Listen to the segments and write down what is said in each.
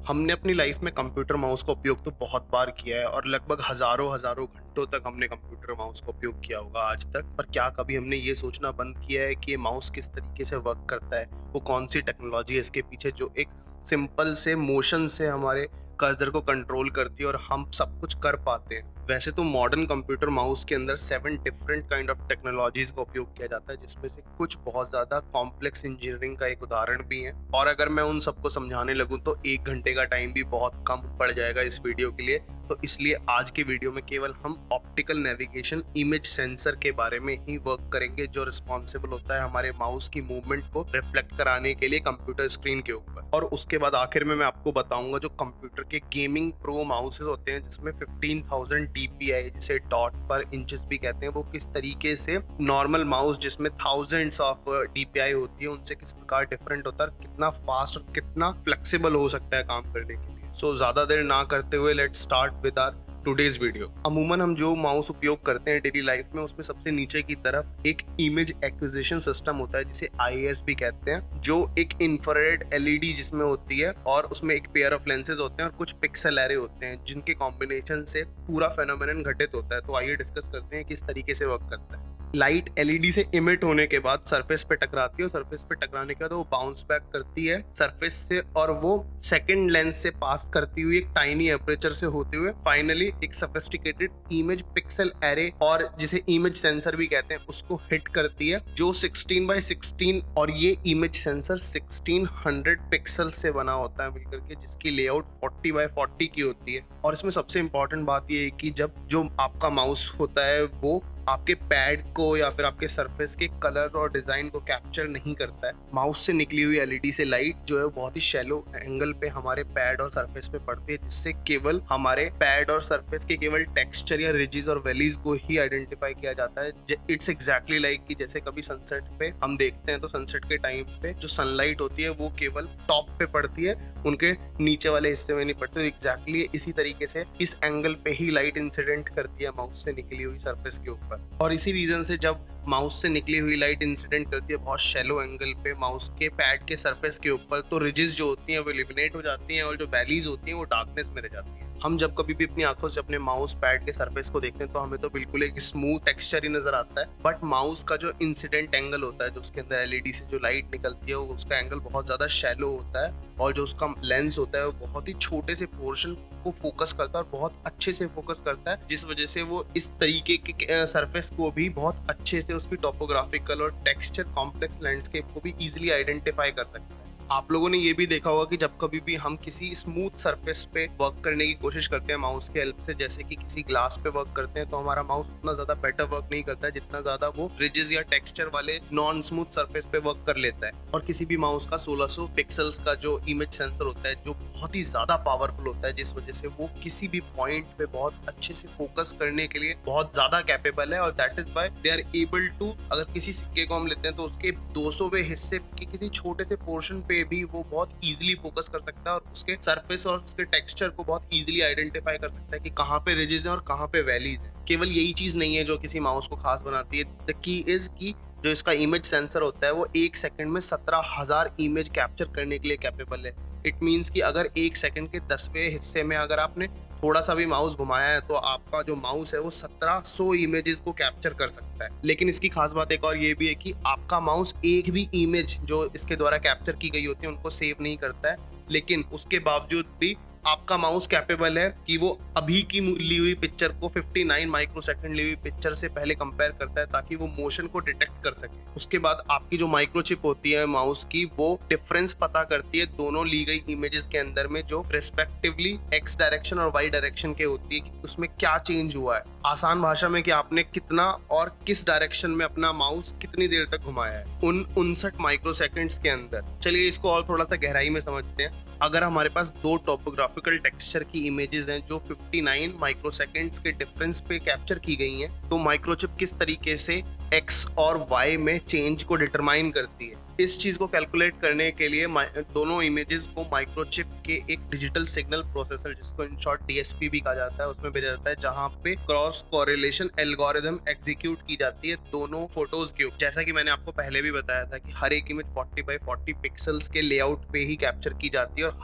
हमने अपनी लाइफ में कंप्यूटर माउस का उपयोग तो बहुत बार किया है और लगभग हजारों हजारों घंटों तक हमने कंप्यूटर माउस का उपयोग किया होगा आज तक। पर क्या कभी हमने ये सोचना बंद किया है कि ये माउस किस तरीके से वर्क करता है, वो कौन सी टेक्नोलॉजी है इसके पीछे जो एक सिंपल से मोशन से हमारे कर्सर को कंट्रोल करती है और हम सब कुछ कर पाते हैं। वैसे तो मॉडर्न कंप्यूटर माउस के अंदर 7 डिफरेंट काइंड ऑफ टेक्नोलॉजीज का उपयोग किया जाता है, जिसमें से कुछ बहुत ज्यादा कॉम्प्लेक्स इंजीनियरिंग का एक उदाहरण भी है। और अगर मैं उन सबको समझाने लगूं तो 1 घंटे का टाइम भी बहुत कम पड़ जाएगा इस वीडियो के लिए। तो इसलिए आज के वीडियो में केवल हम ऑप्टिकल नेविगेशन इमेज सेंसर के बारे में ही वर्क करेंगे, जो रिस्पॉन्सिबल होता है हमारे माउस की मूवमेंट को रिफ्लेक्ट कराने के लिए कंप्यूटर स्क्रीन के ऊपर। और उसके बाद आखिर में मैं आपको बताऊंगा जो कंप्यूटर के गेमिंग प्रो माउसेस होते हैं, जिसमें 15,000 DPI, जिसे डॉट पर इंचेस भी कहते हैं, वो किस तरीके से नॉर्मल माउस जिसमें थाउजेंड्स ऑफ DPI होती है उनसे किस प्रकार डिफरेंट होता है, कितना फास्ट और कितना फ्लेक्सिबल हो सकता है काम करने के लिए। सो ज्यादा देर ना करते हुए let's start with our today's video. अमूमन हम जो माउस उपयोग करते हैं डेली लाइफ में, उसमें सबसे नीचे की तरफ एक इमेज एक्विजिशन सिस्टम होता है जिसे IAS भी कहते हैं, जो एक इंफ्रारेड LED जिसमें होती है और उसमें एक पेयर ऑफ लेंसेज होते हैं और कुछ पिक्सल एरे होते हैं जिनके कॉम्बिनेशन से पूरा फेनोमेनन घटित होता है। तो आइए डिस्कस करते हैं किस तरीके से वर्क करता है। लाइट LED से इमिट होने के बाद सरफेस पे टकराती है और सरफेस पे टकराने के बाद वो बाउंस बैक करती है सरफेस से और वो सेकंड लेंस से पास करती हुई एक टाइनी एपर्चर से होते हुए फाइनली एक सोफिस्टिकेटेड इमेज पिक्सल एरे और जिसे इमेज सेंसर भी कहते हैं उसको हिट करती है, जो 16x16 और ये इमेज सेंसर 1600 पिक्सल से बना होता है मिलकर के, जिसकी लेआउट 40x40 की होती है। और इसमें सबसे इंपॉर्टेंट बात ये है कि जब जो आपका माउस होता है वो आपके पैड को या फिर आपके सरफेस के कलर और डिजाइन को कैप्चर नहीं करता है। माउस से निकली हुई LED से लाइट जो है बहुत ही शैलो एंगल पे हमारे पैड और सरफेस पे पड़ती है, जिससे केवल हमारे पैड और सरफेस के केवल टेक्सचर या रिजेस और वैलीज को ही आइडेंटिफाई किया जाता है। इट्स एग्जैक्टली लाइक कि जैसे कभी सनसेट पे हम देखते हैं तो सनसेट के टाइम पे जो सनलाइट होती है वो केवल टॉप पे पड़ती है, उनके नीचे वाले हिस्से में नहीं पड़ती। एग्जैक्टली इसी तरीके से इस एंगल पे ही लाइट इंसिडेंट करती है माउस से निकली हुई सरफेस के ऊपर। और इसी रीजन से जब माउस से निकली हुई लाइट इंसिडेंट करती है बहुत शैलो एंगल पे माउस के पैड के सरफेस के ऊपर, तो रिजेस जो होती हैं वो एलिमिनेट हो जाती हैं और जो वैलीज होती हैं वो डार्कनेस में रह जाती हैं। हम जब कभी भी अपनी आंखों से अपने माउस पैड के सरफेस को देखते हैं तो हमें तो बिल्कुल एक स्मूथ टेक्सचर ही नजर आता है, बट माउस का जो इंसिडेंट एंगल होता है, जो उसके अंदर LED से जो लाइट निकलती है, उसका एंगल बहुत ज्यादा शैलो होता है और जो उसका लेंस होता है वो बहुत ही छोटे से पोर्शन को फोकस करता है और बहुत अच्छे से फोकस करता है, जिस वजह से वो इस तरीके के सरफेस को भी बहुत अच्छे से उसकी टोपोग्राफिकल और टेक्सचर कॉम्प्लेक्स लैंडस्केप को भी इजीली आइडेंटिफाई कर सकता है। आप लोगों ने ये भी देखा होगा कि जब कभी भी हम किसी स्मूथ सरफेस पे वर्क करने की कोशिश करते हैं माउस के हेल्प से, जैसे कि किसी ग्लास पे वर्क करते हैं, तो हमारा माउस उतना ज्यादा बेटर वर्क नहीं करता है जितना ज्यादा वो रिजेस या टेक्सचर वाले नॉन स्मूथ सरफेस पे वर्क कर लेता है। और किसी भी माउस का 1600 पिक्सल्स का जो इमेज सेंसर होता है जो बहुत ही ज्यादा पावरफुल होता है, जिस वजह से वो किसी भी पॉइंट पे बहुत अच्छे से फोकस करने के लिए बहुत ज्यादा कैपेबल है। और that is why they are able to, अगर किसी सिक्के को हम लेते हैं तो उसके 200वें हिस्से के किसी छोटे से पोर्शन पे भी वो बहुत इजीली फोकस कर सकता है और उसके सरफेस और उसके टेक्सचर को बहुत इजीली आइडेंटिफाई कर सकता है कि कहाँ पे रिजेस है और कहाँ पे वैलीज है। केवल यही चीज नहीं है जो किसी माउस को खास बनाती है। द की इज कि जो इसका इमेज सेंसर होता है वो 1 सेकंड में 17,000 इमेज कैप्चर करने के लिए कैपेबल है। इट मीन्स कि अगर 1 सेकंड के 10वें हिस्से में अगर आपने थोड़ा सा भी माउस घुमाया है तो आपका जो माउस है वो 1700 इमेजेस को कैप्चर कर सकता है। लेकिन इसकी खास बात एक और ये भी है कि आपका माउस एक भी इमेज जो इसके द्वारा कैप्चर की गई होती है उनको सेव नहीं करता है, लेकिन उसके बावजूद भी आपका माउस कैपेबल है कि वो अभी की ली हुई पिक्चर को 59 माइक्रोसेकंड ली हुई पिक्चर से पहले कंपेयर करता है ताकि वो मोशन को डिटेक्ट कर सके। उसके बाद आपकी जो माइक्रोचिप होती है माउस की, वो डिफरेंस पता करती है दोनों ली गई इमेजेस के अंदर में, जो रिस्पेक्टिवली एक्स डायरेक्शन और वाई डायरेक्शन के होती है, कि उसमें क्या चेंज हुआ है। आसान भाषा में कि आपने कितना और किस डायरेक्शन में अपना माउस कितनी देर तक घुमाया है उन 59 माइक्रोसेकंड्स के अंदर। चलिए इसको और थोड़ा सा गहराई में समझते हैं। अगर हमारे पास 2 टॉपोग्राफिकल टेक्सचर की इमेजेस हैं जो 59 माइक्रोसेकंड्स के डिफरेंस पे कैप्चर की गई हैं, तो माइक्रोचिप किस तरीके से एक्स और वाई में चेंज को डिटरमाइन करती है। इस चीज को कैलकुलेट करने के लिए दोनों इमेजेस को माइक्रोचिप के एक डिजिटल सिग्नल प्रोसेसर, जिसको इन शॉर्ट डीएसपी भी कहा जाता है, उसमें भेजा जाता है, जहां पे क्रॉस कोरिलेशन एल्गोरिथम एग्जीक्यूट की जाती है दोनों फोटोज के ऊपर। जैसा कि मैंने आपको पहले भी बताया था कि हर एक इमेज 40 बाई 40 पिक्सल्स के लेआउट पे ही कैप्चर की जाती है, और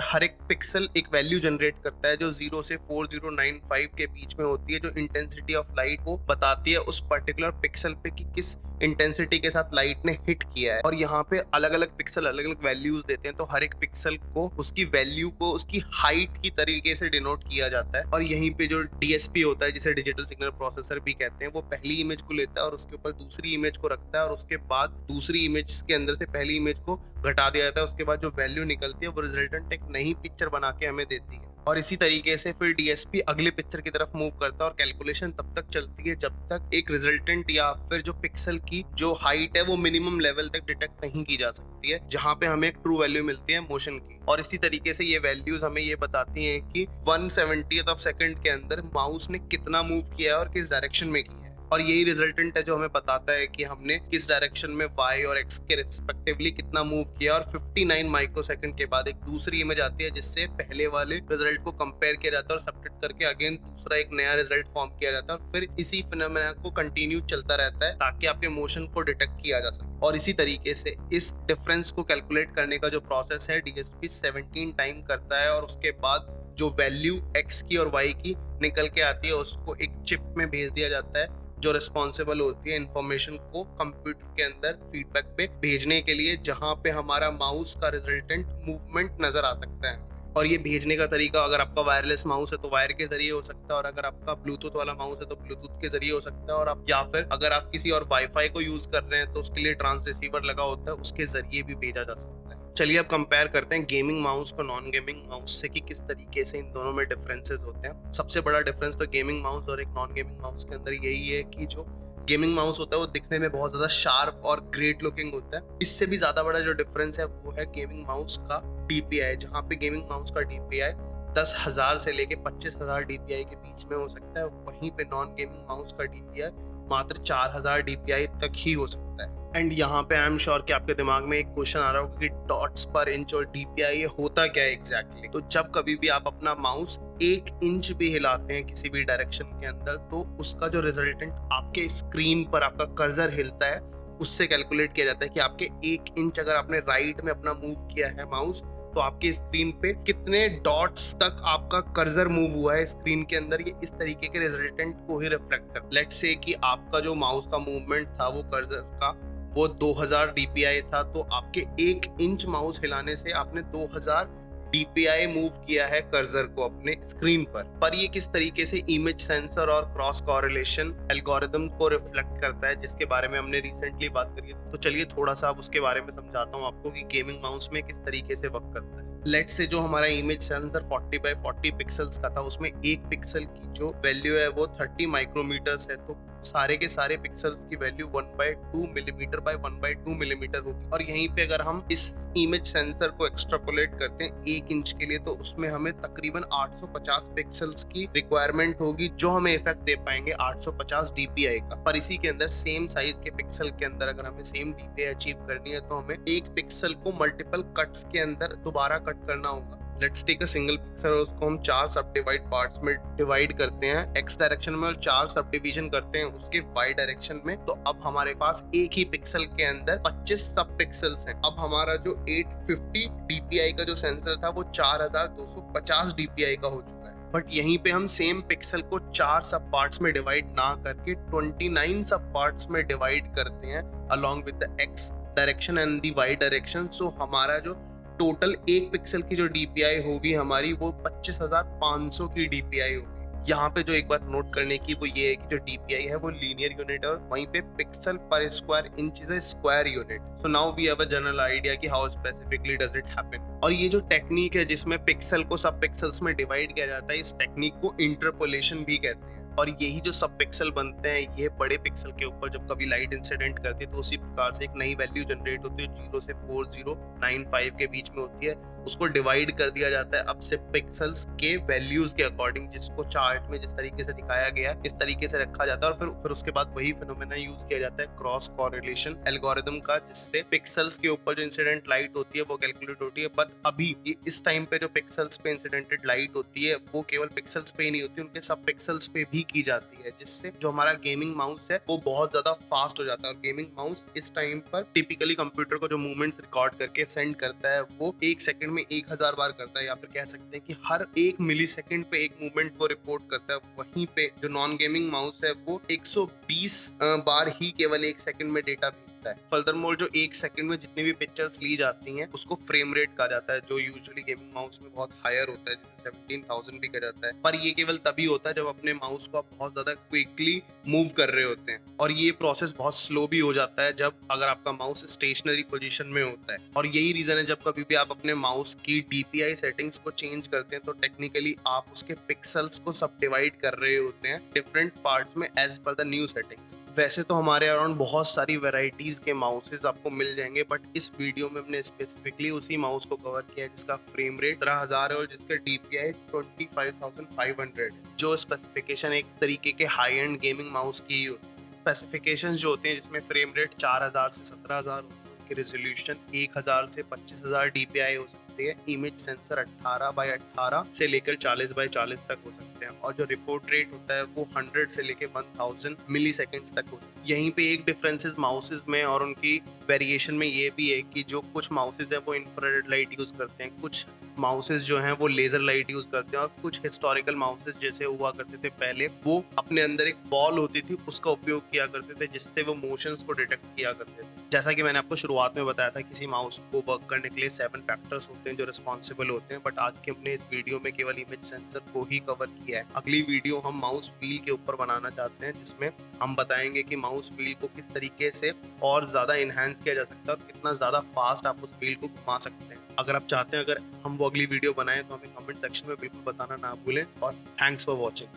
हर एक पिक्सल एक वैल्यू जनरेट करता है जो 0 से 4095 के बीच में होती है, जो इंटेंसिटी ऑफ लाइट को बताती है उस पर्टिकुलर पिक्सल पे कि किस इंटेंसिटी के साथ लाइट ने हिट किया है। और यहाँ पे अलग अलग पिक्सल अलग अलग वैल्यूज देते हैं, तो हर एक पिक्सल को उसकी वैल्यू को उसकी हाइट की तरीके से डिनोट किया जाता है। और यहीं पे जो डीएसपी होता है, जिसे डिजिटल सिग्नल प्रोसेसर भी कहते हैं, वो पहली इमेज को लेता है और उसके ऊपर दूसरी इमेज को रखता है, और उसके बाद दूसरी इमेज के अंदर से पहली इमेज को घटा दिया जाता है। उसके बाद जो वैल्यू निकलती है वो रिजल्टेंट एक नई पिक्चर बना के हमें देती है। और इसी तरीके से फिर डीएसपी अगले पिक्चर की तरफ मूव करता है, और कैलकुलेशन तब तक चलती है जब तक एक रिजल्टेंट या फिर जो पिक्सल की जो हाइट है वो मिनिमम लेवल तक डिटेक्ट नहीं की जा सकती है, जहां पे हमें एक ट्रू वैल्यू मिलती है मोशन की। और इसी तरीके से ये वैल्यूज हमें ये बताती हैं कि 1/70th ऑफ सेकंड के अंदर माउस ने कितना मूव किया है और किस डायरेक्शन में किया है। और यही रिजल्टेंट है जो हमें बताता है कि हमने किस डायरेक्शन में y और x के रिस्पेक्टिवली कितना मूव किया। और 59 माइक्रोसेकंड के बाद एक दूसरी इमेज आती है, जिससे पहले वाले रिजल्ट को कंपेयर किया जाता है और सबट्रैक्ट करके अगेन दूसरा एक नया रिजल्ट फॉर्म किया जाता है, और फिर इसी फिनोमेना को कंटिन्यू चलता रहता है ताकि आपके मोशन को डिटेक्ट किया जा सके। और इसी तरीके से इस डिफरेंस को कैलकुलेट करने का जो प्रोसेस है डीएसपी 17 टाइम करता है, और उसके बाद जो वैल्यू x की और y की निकल के आती है उसको एक चिप में भेज दिया जाता है, जो रिस्पॉन्सिबल होती है इंफॉर्मेशन को कंप्यूटर के अंदर फीडबैक पे भेजने के लिए, जहां पे हमारा माउस का रिजल्टेंट मूवमेंट नजर आ सकता है। और ये भेजने का तरीका, अगर आपका वायरलेस माउस है तो वायर के जरिए हो सकता है, और अगर आपका ब्लूटूथ वाला माउस है तो ब्लूटूथ के जरिए हो सकता है, और आप या फिर अगर आप किसी और वाईफाई को यूज कर रहे हैं तो उसके लिए ट्रांस रिसीवर लगा होता है, उसके जरिए भी भेजा जा सकता है। चलिए अब कंपेयर करते हैं गेमिंग माउस को नॉन गेमिंग माउस से कि किस तरीके से इन दोनों में डिफरेंसेस होते हैं। सबसे बड़ा डिफरेंस तो गेमिंग माउस और एक नॉन गेमिंग माउस के अंदर यही है कि जो गेमिंग माउस होता है वो दिखने में बहुत ज्यादा शार्प और ग्रेट लुकिंग होता है। इससे भी ज्यादा बड़ा जो डिफरेंस है वो है गेमिंग माउस का डीपीआई, जहाँ पे गेमिंग माउस का डीपीआई 10,000 से लेके 25,000 डीपीआई के बीच में हो सकता है, वहीं पे नॉन गेमिंग माउस का डीपीआई मात्र 4,000 डीपीआई तक ही हो सकता है। एंड यहाँ पे आई एम श्योर कि आपके दिमाग में एक क्वेश्चन आ रहा होगा कि डॉट्स पर इंच और डीपीआई ये होता क्या है एग्जैक्टली। तो जब कभी भी आप अपना माउस 1 इंच भी हिलाते हैं किसी भी डायरेक्शन के अंदर, तो उसका जो रिजल्टेंट आपके स्क्रीन पर आपका कर्सर हिलता है उससे कैलकुलेट किया जाता है कि आपके 1 इंच अगर आपने राइट में अपना मूव किया है माउस, तो आपकी स्क्रीन पे कितने डॉट्स तक आपका कर्सर मूव हुआ है स्क्रीन के अंदर, ये इस तरीके के रिजल्टेंट को ही रिफ्लेक्ट कर। लेट्स से कि आपका जो माउस का मूवमेंट था वो कर्सर का वो 2000 डीपीआई था, तो आपके 1 इंच माउस हिलाने से आपने 2000 डीपीआई मूव किया है कर्सर को अपने स्क्रीन पर ये किस तरीके से इमेज सेंसर और क्रॉस कोरिलेशन एल्गोरिथम को रिफ्लेक्ट करता है, जिसके बारे में हमने रिसेंटली बात करी है। तो चलिए थोड़ा सा अब उसके बारे में समझाता हूँ आपको कि गेमिंग माउस में किस तरीके से वर्क करता है। लेट्स से जो हमारा इमेज सेंसर 40 बाई 40 पिक्सल्स का था, उसमें एक पिक्सल की जो वैल्यू है वो 30 माइक्रोमीटर्स है, तो सारे के सारे पिक्सल्स की वैल्यू 1/2 मिलीमीटर बाय 1/2 मिलीमीटर होगी। और यहीं पे अगर हम इस इमेज सेंसर को एक्सट्रापोलेट करते हैं 1 इंच के लिए, तो उसमें हमें तकरीबन 850 पिक्सल्स की रिक्वायरमेंट होगी, जो हमें इफेक्ट दे पाएंगे 850 डीपीआई का। पर इसी के अंदर सेम साइज के पिक्सल के अंदर अगर हमें सेम डीपीआई अचीव करनी है, तो हमें एक पिक्सल को मल्टीपल कट्स के अंदर दोबारा कट करना होगा। Let's take a single pixel और उसको हम 4 सब डिवाइड पार्ट्स में डिवाइड करते हैं एक्स डायरेक्शन में, और 4 सब डिवीजन करते हैं उसके वाई डायरेक्शन में। तो अब हमारे पास एक ही पिक्सल के अंदर 25 सब पिक्सल्स हैं। अब हमारा जो 850 डीपीआई का जो सेंसर था वो 4250 डीपीआई का हो चुका है। बट यहीं पे हम सेम पिक्सल को 4 सब पार्ट्स में डिवाइड ना करके 29 सब पार्ट्स में डिवाइड करते हैं along with the X direction and the Y direction. So हमारा जो टोटल एक पिक्सल की जो डीपीआई होगी हमारी, वो 25,500 की डीपीआई होगी। यहाँ पे जो एक बार नोट करने की वो ये है कि जो डीपीआई है वो लीनियर यूनिट है, और वहीं पे pixel per square inch is a square unit. So now we have a general idea कि how specifically does it happen. और ये जो टेक्निक है जिसमें पिक्सल को सब पिक्सल्स में डिवाइड किया जाता है, इस टेक्निक को इंटरपोलेशन भी कहते हैं। और यही जो सब पिक्सल बनते हैं ये बड़े पिक्सल के ऊपर जब कभी लाइट इंसिडेंट करती है तो उसी प्रकार से एक नई वैल्यू जनरेट होती है, 0 से 4095 के बीच में होती है। उसको डिवाइड कर दिया जाता है अब से पिक्सल्स के वैल्यूज के अकॉर्डिंग, जिसको चार्ट में जिस तरीके से दिखाया गया है इस तरीके से रखा जाता है। और फिर उसके बाद वही फिनोमेना यूज किया जाता है क्रॉस कोरिलेशन एल्गोरिथम का, जिससे पिक्सल्स के ऊपर जो इंसिडेंट लाइट होती है वो कैलकुलेट होती है। बट अभी इस टाइम पे जो पिक्सल्स पे इंसिडेंटेड लाइट होती है वो केवल पिक्सल्स पे ही नहीं होती, उनके सब पिक्सल्स पे भी की जाती है, जिससे जो हमारा गेमिंग माउस है वो बहुत ज्यादा फास्ट हो जाता है। और गेमिंग माउस इस टाइम पर टिपिकली कंप्यूटर को जो मूवमेंट्स रिकॉर्ड करके सेंड करता है वो 1 सेकंड में 1000 बार करता है, या फिर कह सकते हैं कि हर 1 मिली सेकंड पे एक मूवमेंट वो रिपोर्ट करता है। वहीं पे जो नॉन गेमिंग माउस है वो 120 बार ही केवल 1 सेकंड में डेटा भेजता है। फर्दरमोर जो 1 सेकंड में जितनी भी पिक्चर्स ली जाती हैं उसको फ्रेम रेट कहा जाता है, जो यूजुअली गेमिंग माउस में बहुत हायर होता है, जैसे 17,000 भी कहा जाता है। पर ये केवल तभी होता है जब अपने माउस को आप बहुत ज्यादा क्विकली मूव कर रहे होते हैं, और ये प्रोसेस बहुत स्लो भी हो जाता है जब अगर आपका माउस स्टेशनरी पोजीशन में होता है। और यही रीजन है जब कभी भी आप अपने माउस की DPI सेटिंग्स को चेंज करते हैं तो टेक्निकली आप उसके पिक्सल्स को सब डिवाइड कर रहे होते हैं डिफरेंट पार्ट्स में as per the new settings. वैसे तो हमारे अराउंड बहुत सारी वेराइटीज के माउसेस आपको मिल जाएंगे, बट इस वीडियो में हमने स्पेसिफिकली उसी माउस को कवर किया है जिसका फ्रेम रेट 13000 है और जिसके DPI 25,500, जो स्पेसिफिकेशन एक तरीके के हाई एंड गेमिंग माउस की स्पेसिफिकेशंस जो होते हैं, जिसमें फ्रेम रेट 4000 से 17000 होते हैं, उनकी रेजोल्यूशन 1000 से 25000 DPI हो सकती है, इमेज सेंसर 18x18 से लेकर 40x40 तक हो सकते हैं, और जो रिपोर्ट रेट होता है वो 100 से लेकर 1000 मिली सेकेंड्स तक हो सकता है। यहीं पे एक डिफरेंसेस माउसेस में और उनकी वेरिएशन में ये भी है कि जो कुछ माउसेस हैं वो इंफ्रारेड लाइट यूज करते हैं, कुछ माउसेस जो हैं वो लेजर लाइट यूज करते हैं, और कुछ हिस्टोरिकल माउसेस जैसे हुआ करते थे पहले वो अपने अंदर एक बॉल होती थी उसका उपयोग किया करते थे, जिससे वो मोशंस को डिटेक्ट किया करते थे। जैसा कि मैंने आपको शुरुआत में बताया था, किसी माउस को वर्क करने के लिए 7 फैक्टर्स होते हैं जो रिस्पॉन्सिबल होते हैं, बट आज के हमने इस वीडियो में केवल इमेज सेंसर को ही कवर किया है। अगली वीडियो हम माउस व्हील के ऊपर बनाना चाहते हैं, जिसमें हम बताएंगे कि माउस व्हील को किस तरीके से और ज्यादा इनहेंस किया जा सकता है और कितना ज्यादा फास्ट आप उस व्हील को घुमा सकते हैं। अगर आप चाहते हैं अगर हम वो अगली वीडियो बनाएं तो हमें कमेंट सेक्शन में बिल्कुल बताना ना भूलें, और थैंक्स फॉर वॉचिंग।